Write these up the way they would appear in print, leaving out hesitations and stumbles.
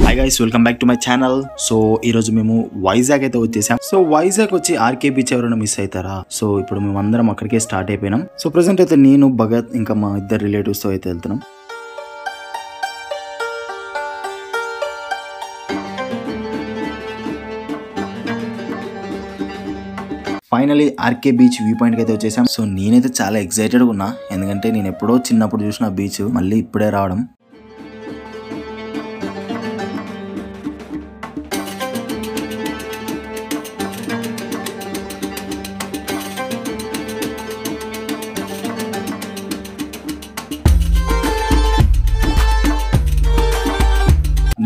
Hi guys, welcome back to my channel. So ఈ రోజు మేము వైజాగ్ అయితే వచ్చేసాం. సో వైజాగ్ వచ్చి ఆర్కే బీచ్ ఎవరైనా మిస్ అవుతారా? సో ఇప్పుడు మేము అందరం అక్కడికే స్టార్ట్ అయిపోయినాం. సో ప్రెసెంట్ అయితే నేను, భగత్, ఇంకా మా ఇద్దరు రిలేటివ్స్ తో అయితే వెళ్తున్నాం. ఫైనలీ ఆర్కే బీచ్ వ్యూ పాయింట్కి అయితే వచ్చేసాం. సో నేనైతే చాలా ఎక్సైటెడ్గా ఉన్నా, ఎందుకంటే నేను ఎప్పుడో చిన్నప్పుడు చూసిన బీచ్ మళ్ళీ ఇప్పుడే రావడం.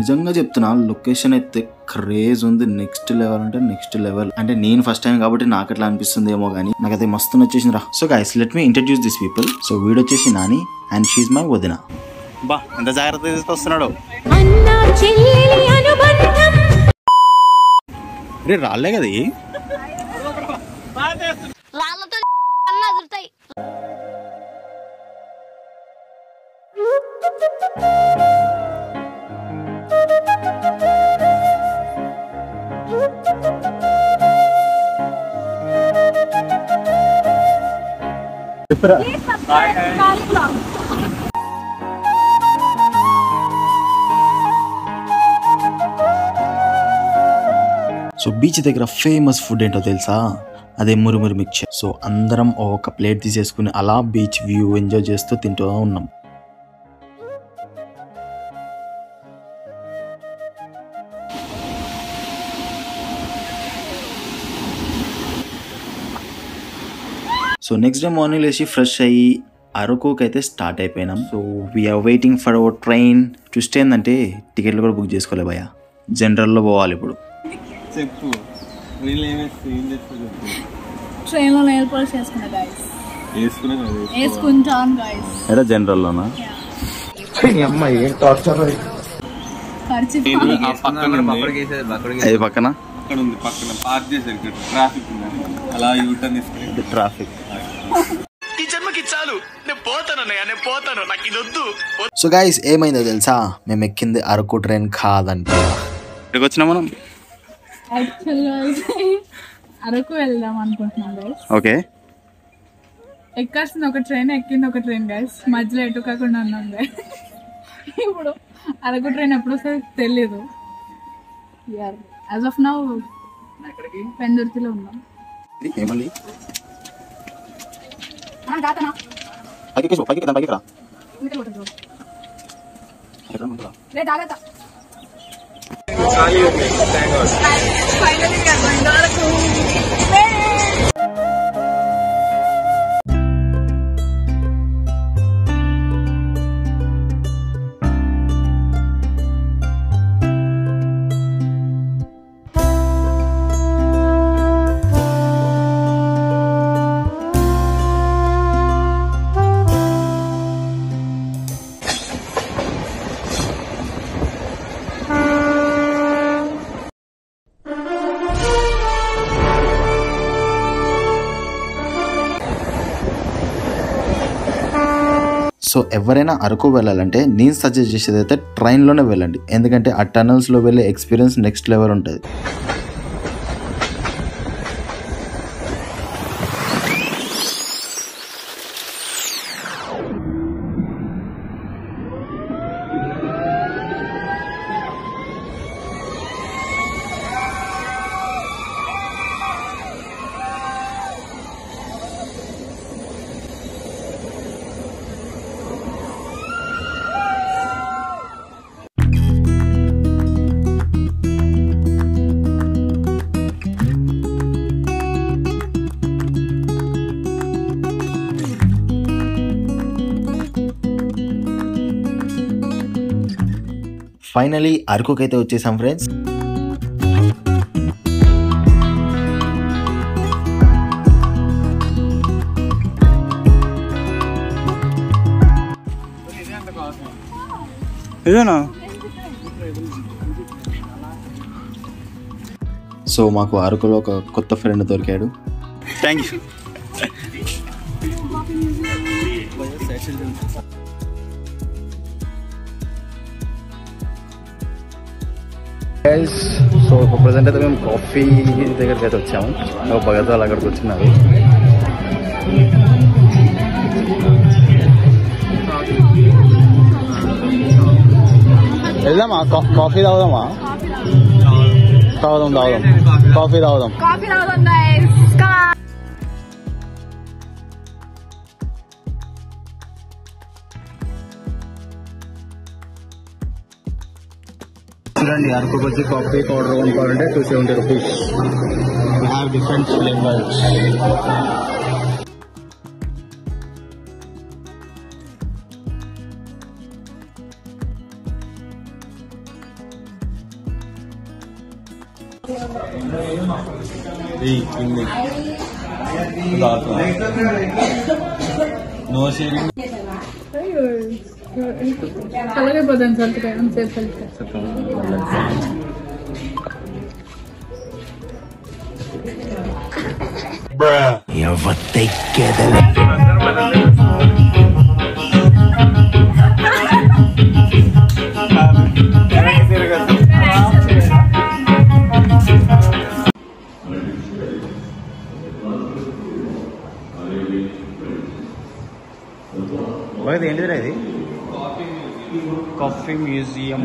నిజంగా చెప్తున్నా, లొకేషన్ అయితే క్రేజ్ ఉంది. నెక్స్ట్ లెవెల్ అంటే నెక్స్ట్ లెవెల్. అంటే నేను ఫస్ట్ టైం కాబట్టి నాకు అట్లా అనిపిస్తుంది ఏమో కానీ నాకైతే మస్తు నచ్చేసింది రా. So guys, let me introduce this people. So వీడు వచ్చేసి నాని అండ్ షీజ్ మై వదిన. బా ఎంత జాగ్రత్త తీసుకొస్తున్నాడు. రే రాలే కదా సో బీచ్ దగ్గర ఫేమస్ ఫుడ్ ఏంటో తెలుసా? అదే మురుమురు మిక్చర్. సో అందరం ఒక ప్లేట్ తీసేసుకుని అలా బీచ్ వ్యూ ఎంజాయ్ చేస్తూ తింటూ ఉన్నాం. సో నెక్స్ట్ డే మార్నింగ్ లేచి ఫ్రెష్ అయ్యి అరకుకి అయితే స్టార్ట్ అయిపోయినాం. So we are waiting for our train. Twist ఏంటంటే టికెట్లు కూడా బుక్ చేసుకోలే భయ్యా, జనరల్లో పోవాలి ఇప్పుడు. చెప్పు, ట్రైన్లో నెయిల్ పాలిష్ చేసుకున్నా గైస్. వేసుకుంటాను గైస్. ఎరా జనరల్లోనా? అది పక్కన అక్కడ ఉంది, పక్కన పార్క్ చేశారు. ఇక్కడ ట్రాఫిక్ ఉంది, అలా యూటర్న్ తీసుకుని ట్రాఫిక్. సో గైస్, ఏమైందో తెలుసా? మేము ఎక్కింది అరకు ట్రైన్ కాదంట. ఇక్కడికి వచ్చినా మనం యాక్చువల్గా అరకు వెళ్దాం అనుకుంటున్నాం గైస్. ఓకే, ఎక్కాల్సింది ఒక ట్రైన్, ఎక్కింది ఒక ట్రైన్ గైస్. మధ్యలో ఎటు కాకుండా ఉన్నాం గైస్. ఇప్పుడు అరకు ట్రైన్ ఎప్పుడు వస్తుందో తెలీదు. యాజ్ ఆఫ్ నౌ పెందుర్తిలో ఉన్నాం. ఏమల్లి సో ఎవరైనా అరకు వెళ్ళాలంటే నేను సజెస్ట్ చేసేది అయితే ట్రైన్లోనే వెళ్ళండి, ఎందుకంటే ఆ టనల్స్లో వెళ్ళే ఎక్స్పీరియన్స్ నెక్స్ట్ లెవెల్ ఉంటుంది. ఫైనలీ అరకుకి అయితే వచ్చేసాం ఫ్రెండ్స్. ఇదేనా? సో మాకు అరకులో ఒక కొత్త ఫ్రెండ్ దొరికాడు. Thank you. గైస్ సో ఇప్పుడు ప్రజెంట్ అయితే మేము కాఫీ దగ్గరికి అయితే వచ్చాము. భగత్ వాళ్ళు అక్కడికి వచ్చినారు. వెళ్దామా కాఫీ తాగుదామా? తాగుదాం కాఫీ తాగుదాం. చూడండి అరకుకు వచ్చి కాఫీ పౌడర్ కొనుక్కోవాలంటే 270 rupees. We have different flavours. No sharing. అలాగే పోతాను సార్ ఏంటిదిరా ఇది? Coffee museum.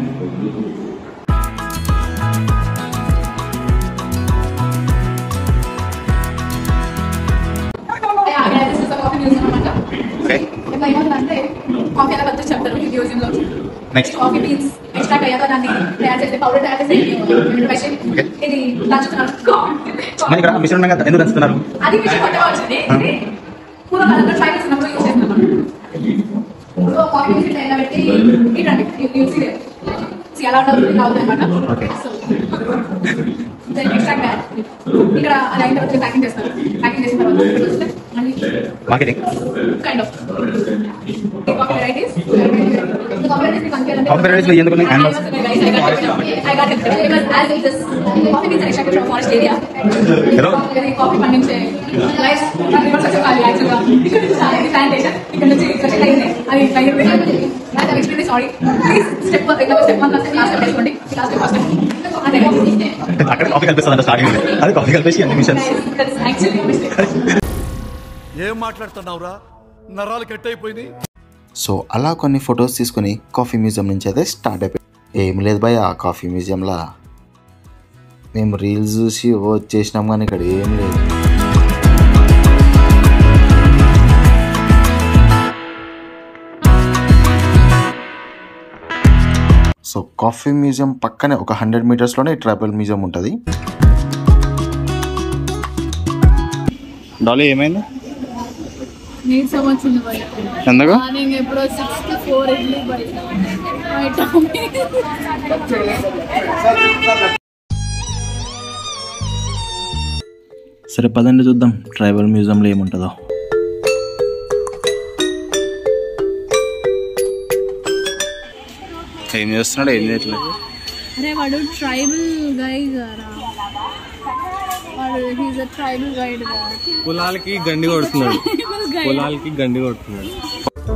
కాఫీ ఎలా పద్ధతి చెప్తారు మ్యూజియం లో. నెక్స్ట్ కాఫీ బీన్స్ ఎక్స్ట్రాక్ట్ అయ్యాక దాన్ని తయారు చేస్తే పౌడర్ తయారు చేసి ఇది దంచుతున్నారు. ఇక్కడ మిషన్ ఉండగా ఎందుకు దంచుతున్నారు? అది మిషన్ కొత్తగా వచ్చింది. పూర్వకాలంలో ట్రైబల్స్ ఉన్నప్పుడు యూజ్ చేస్తున్నాం. సో కాఫీ బీన్స్ ఇట్లా ఎండబెట్టి ఇటండి యూజ్ ఎలా ఉంటుంది అనమాట. ఎక్స్ట్రాక్ట్ ఇక్కడ అది అయిన తర్వాత ప్యాకింగ్ చేస్తారు. ప్యాకింగ్ చేసిన తర్వాత marketing kind of coffee varieties. Coffee varieties ఎందుకు I got it because as it is coffee beans are extracted from forest area. Coffee పండించే లైఫ్ చెప్పాలి యాక్చువల్గా. ఇక్కడ నుంచి చాలా ప్లాంటేషన్ ఇక్కడ నుంచి సెటిల్ అయింది. అది explain sorry please step 1 last step వేసుకోండి. లాస్ట్ స్టెప్ ఫస్ట్ అదే అక్కడ కాఫీ కలిపిస్తుంది స్టార్టింగ్. అది కాఫీ కలిపేసి అన్ని మిషన్స్. ఏం మాట్లాడుతున్నావురా? నరాలు కట్ అయిపోయింది. సో అలా కొన్ని ఫొటోస్ తీసుకొని కాఫీ మ్యూజియం నుంచి అయితే స్టార్ట్ అయిపోయి ఏం లేదు భయ్. ఆ కాఫీ మ్యూజియంలో మేము రీల్స్ చూసి వచ్చేసినాం కానీ ఇక్కడ ఏం లేదు. సో కాఫీ మ్యూజియం పక్కనే ఒక 100 మీటర్స్లోనే ట్రైబల్ మ్యూజియం ఉంటుంది. డాలీ ఏమైంది? నీరసం వచ్చింది బయట. ఎందుకు? మార్నింగ్ ఎప్పుడో 6 to 4 ఇడ్లీ బయట. సరే పదండి చూద్దాం ట్రైబల్ మ్యూజియంలో ఏముంటుందో. ఏం చేస్తున్నాడు ఏం చేయట్లేదు. అరే వాడు ట్రైబల్ గైడ్ గారా. వాడు హీస్ అ ట్రైబల్ గైడ్ గా. పొలాలకి గండి కొడుతున్నాడు. పొలాలకి గండి కొడుతున్నాడు.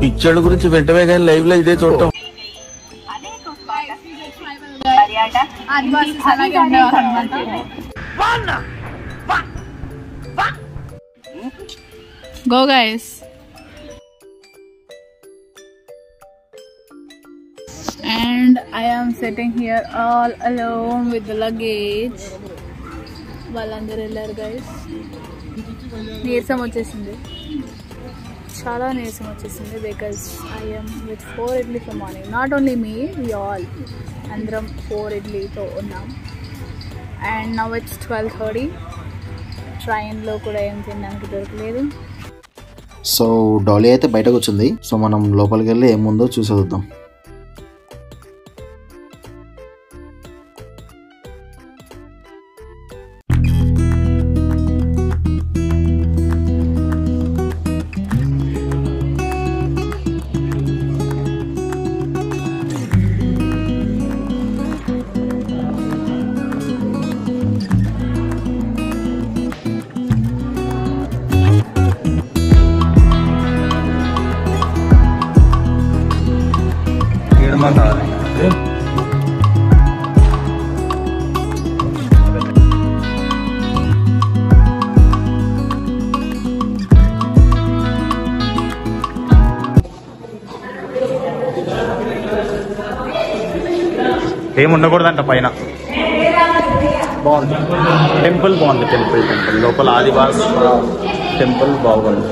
పిచ్చోళ్ళ గురించి వెంటనే కానీ లైవ్ లో ఇదే చూడటం. Go guys. And I am sitting here all alone with the luggage. వాళ్ళందరూ వెళ్ళారు గైస్. నీరసం వచ్చేసింది, చాలా నీరసం వచ్చేసింది. Because I'm with 4 idli from morning. Not only me, we all అందరం 4 ఇడ్లీతో ఉన్నాం. And now it's 12:30. ట్రైన్లో కూడా ఏం తినడానికి దొరకలేదు. సో డాలీ అయితే బయటకు వచ్చింది. సో మనం లోపలికి వెళ్ళి ఏముందో చూసేద్దాం. ఏమి ఉండకూడదంట పైన. బాగుంది టెంపుల్, బాగుంది టెంపుల్ లోపల ఆదివాస్ టెంపుల్ బాగుంది.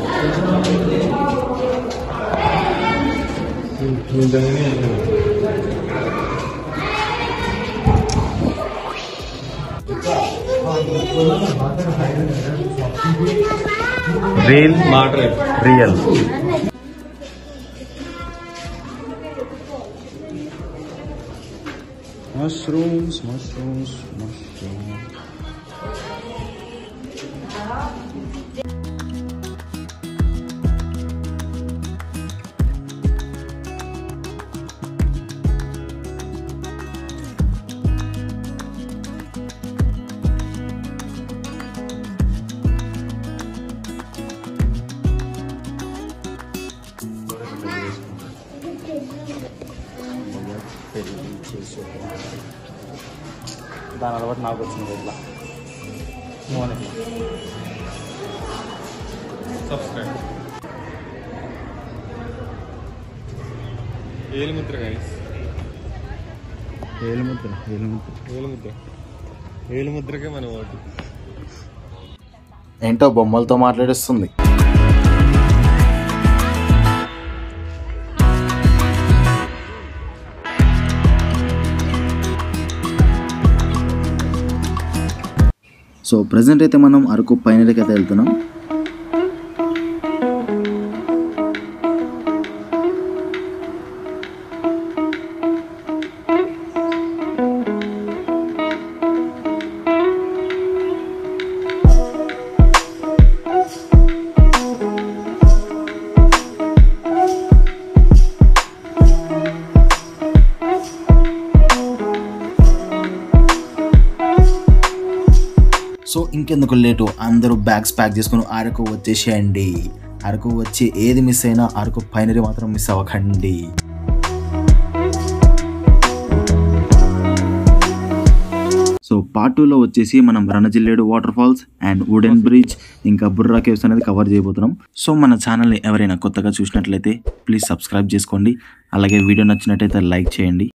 Real mushrooms. దాని అలవాటు నాకు వచ్చింది ఇట్లా సబ్స్క్రైబ్. ఏలుముద్ర గైస్, ఏలుముద్రకే మన ఓటు. ఏంటో బొమ్మలతో మాట్లాడిస్తుంది. సో ప్రజెంట్ అయితే మనం అరకు పైనకి అయితే వెళ్తున్నాం. సో ఇంకెందుకు లేటు, అందరూ బ్యాగ్స్ ప్యాక్ చేసుకుని అరకు వచ్చేసేయండి. అరకు వచ్చి ఏది మిస్ అయినా అరకు పైనరీ మాత్రం మిస్ అవ్వకండి. సో పార్ట్ 2లో వచ్చేసి మనం Ranajilledu waterfalls and wooden bridge ఇంకా బుర్రా కేవ్స్ అనేది కవర్ చేయబోతున్నాం. సో మన ఛానల్ని ఎవరైనా కొత్తగా చూసినట్లయితే ప్లీజ్ సబ్స్క్రైబ్ చేసుకోండి. అలాగే వీడియో నచ్చినట్టయితే లైక్ చేయండి.